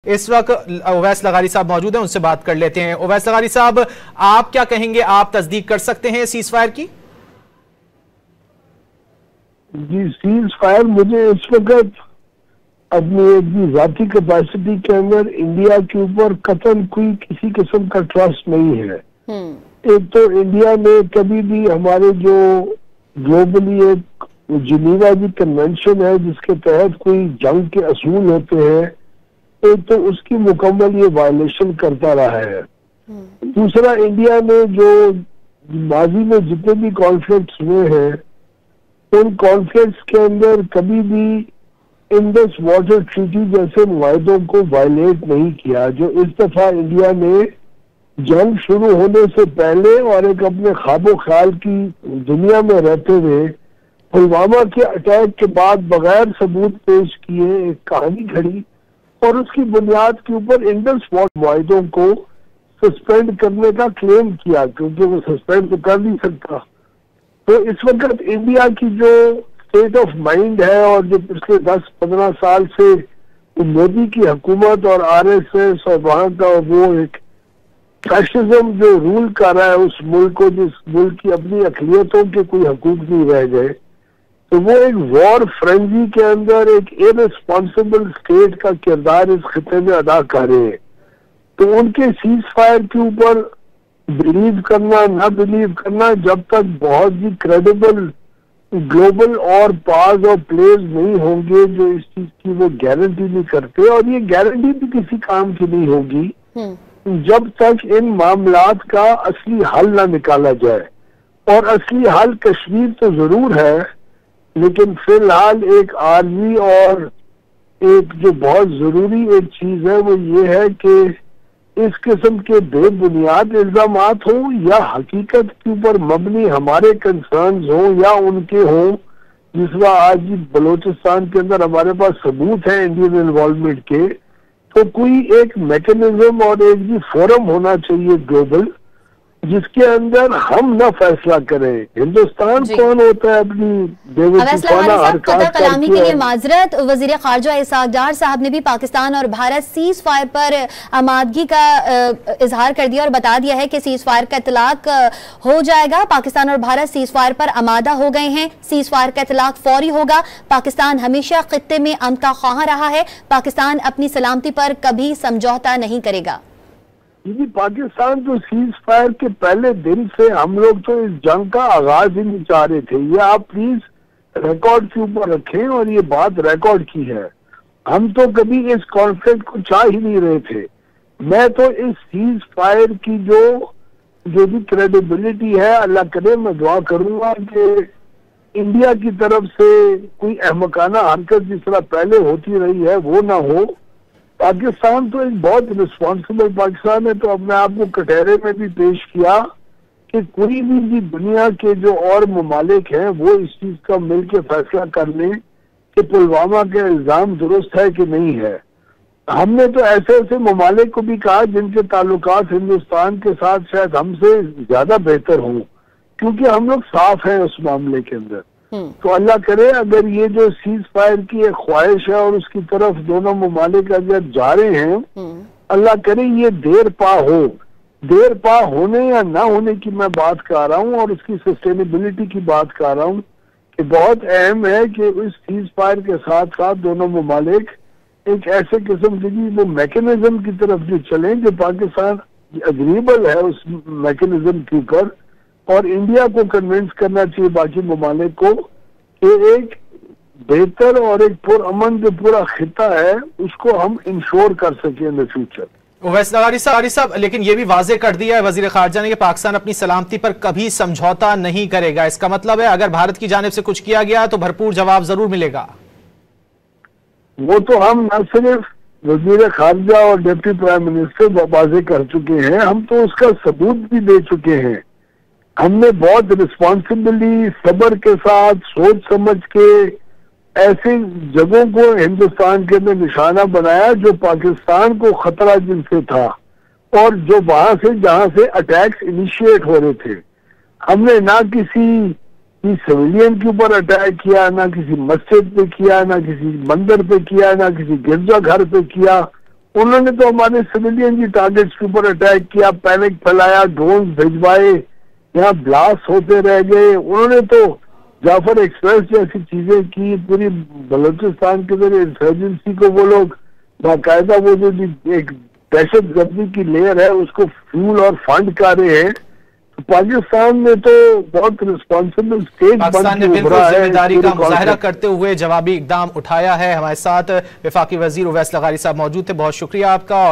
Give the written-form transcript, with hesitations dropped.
इस वक्त उवैस लगारी साहब मौजूद हैं, उनसे बात कर लेते हैं। उवैस लगारी साहब, आप क्या कहेंगे, आप तस्दीक कर सकते हैं सीज फायर की? जी, सीज फायर मुझे इस वक्त अपनी एक भी जाती कैपेसिटी के अंदर इंडिया के ऊपर कतन कोई किसी किस्म का ट्रस्ट नहीं है। एक तो इंडिया ने कभी भी हमारे जो ग्लोबली एक जिनीवा की कन्वेंशन है जिसके तहत कोई जंग के असूल होते हैं, एक तो उसकी मुकम्मल ये वायलेशन करता रहा है। दूसरा, इंडिया ने जो माजी में जितने भी कॉन्फ्लिक्ट्स हुए हैं उन कॉन्फ्लिक्ट्स के अंदर कभी भी इंडस वाटर ट्रीटी जैसे मुआहदों को वायलेट नहीं किया, जो इस दफा इंडिया ने जंग शुरू होने से पहले और एक अपने ख्वाबो ख्याल की दुनिया में रहते हुए पुलवामा के अटैक के बाद बगैर सबूत पेश किए एक कहानी खड़ी और उसकी बुनियाद के ऊपर इंडस वाटर मुआहदों को सस्पेंड करने का क्लेम किया, क्योंकि वो सस्पेंड तो कर नहीं सकता। तो इस वक्त इंडिया की जो स्टेट ऑफ माइंड है और जो पिछले 10-15 साल से मोदी की हुकूमत और आरएसएस और वहां का वो एक फैशिज्म जो रूल कर रहा है उस मुल्क को, जिस मुल्क की अपनी अकलियतों के कोई हकूक नहीं रह गए, तो वो एक वॉर फ्रेंजी के अंदर एक इररिस्पॉन्सिबल स्टेट का किरदार इस खिते में अदा कर रहे हैं। तो उनके सीज फायर के ऊपर बिलीव करना ना बिलीव करना, जब तक बहुत ही क्रेडिबल ग्लोबल और पार्ट और प्लेयर्स नहीं होंगे जो इस चीज की वो गारंटी नहीं करते, और ये गारंटी भी किसी काम की नहीं होगी जब तक इन मामलात का असली हल ना निकाला जाए। और असली हल कश्मीर तो जरूर है, लेकिन फिलहाल एक आर्मी और एक जो बहुत जरूरी एक चीज है वो ये है कि इस किस्म के बेबुनियाद इल्जामात हो या हकीकत के ऊपर मबनी हमारे कंसर्न्स हो या उनके हो, जिस वह आज बलोचिस्तान के अंदर हमारे पास सबूत है इंडियन इन्वॉल्वमेंट के, तो कोई एक मैकेनिज्म और एक भी फोरम होना चाहिए ग्लोबल जिसके अंदर हम ना फैसला करें हिंदुस्तान कौन होता है अपनी बेवकूफाना हरकत कलामी के लिए माजरत। वजीर खारजा इसहाक डार साहब ने भी पाकिस्तान और भारत सीज फायर पर आमादगी का इजहार कर दिया और बता दिया है कि सीज फायर का इतलाक हो जाएगा। पाकिस्तान और भारत सीज फायर पर आमादा हो गए हैं, सीज फायर का इतलाक फौरी होगा। पाकिस्तान हमेशा खित्ते में अमन का ख्वाह रहा है, पाकिस्तान अपनी सलामती पर कभी समझौता नहीं करेगा। जी, पाकिस्तान तो सीज फायर के पहले दिन से हम लोग तो इस जंग का आगाज ही नहीं चाह रहे थे। ये आप प्लीज रिकॉर्ड के ऊपर रखें और ये बात रिकॉर्ड की है। हम तो कभी इस कॉन्फ्लिक्ट को चाह ही नहीं रहे थे। मैं तो इस सीज फायर की जो भी क्रेडिबिलिटी है, अल्लाह करे मैं दुआ करूंगा कि इंडिया की तरफ से कोई अहमकाना हरकत जिस तरह पहले होती रही है वो ना हो। पाकिस्तान तो एक बहुत रिस्पॉन्सिबल पाकिस्तान है, तो अपने आप को कटहरे में भी पेश किया कि कोई भी दुनिया के जो और ममालिक हैं वो इस चीज का मिलकर फैसला कर लें कि पुलवामा के इल्जाम दुरुस्त है कि नहीं है। हमने तो ऐसे ऐसे ममालिक को भी कहा जिनके ताल्लुकात हिंदुस्तान के साथ शायद हमसे ज्यादा बेहतर हों, क्योंकि हम लोग साफ हैं उस मामले के अंदर। तो अल्लाह करे अगर ये जो सीज फायर की एक ख्वाहिश है और उसकी तरफ दोनों ममालिक अगर जा रहे हैं, अल्लाह करे ये देर पा होने या ना होने की मैं बात कर रहा हूँ और उसकी सस्टेनेबिलिटी की बात कर रहा हूँ कि बहुत अहम है कि इस सीज फायर के साथ साथ दोनों ममालिक एक ऐसे किस्म की वो मैकेनिज्म की तरफ भी चलें जो पाकिस्तान अग्रीबल है उस मैकेनिज्म के ऊपर, और इंडिया को कन्विंस करना चाहिए बाकी ममालिक को कि एक बेहतर और एक पुरअमन जो पूरा खिता है उसको हम इंश्योर कर सके इन द फ्यूचर। उवैस लगारी साहब, लेकिन ये भी वाजे कर दिया है वजीर खारजा ने कि पाकिस्तान अपनी सलामती पर कभी समझौता नहीं करेगा। इसका मतलब है अगर भारत की जानिब से कुछ किया गया तो भरपूर जवाब जरूर मिलेगा। वो तो हम न सिर्फ वजीर खारजा और डिप्टी प्राइम मिनिस्टर वाजे कर चुके हैं, हम तो उसका सबूत भी दे चुके हैं। हमने बहुत रिस्पॉन्सिबली सब्र के साथ सोच समझ के ऐसी जगहों को हिंदुस्तान के अंदर निशाना बनाया जो पाकिस्तान को खतरा जिनसे था और जो वहां से जहां से अटैक्स इनिशिएट हो रहे थे। हमने ना किसी सिविलियन के ऊपर अटैक किया, ना किसी मस्जिद पे किया, ना किसी मंदिर पे किया, ना किसी गिरजा घर पे किया, उन्होंने तो हमारे सिविलियन की टारगेट्स के ऊपर अटैक किया, पैनिक फैलाया, ड्रोन भिजवाए, यहाँ ब्लास्ट होते रह गए। उन्होंने तो जाफर एक्सप्रेस जैसी चीजें की, पूरी बलूचिस्तान के अंदर इंसर्जेंसी को वो लोग बाकायदा वो जो एक दहशत गर्दी की लेयर है उसको फ्यूल और फंड कर रहे हैं। तो पाकिस्तान में तो बहुत रिस्पॉन्सिबल स्टेट पाकिस्तान ने बिल्कुल जिम्मेदारी का मुजाहरा करते हुए जवाबी इकदाम उठाया है। हमारे साथ वफाकी वजीर उवैस लगारी साहब मौजूद थे, बहुत शुक्रिया आपका। और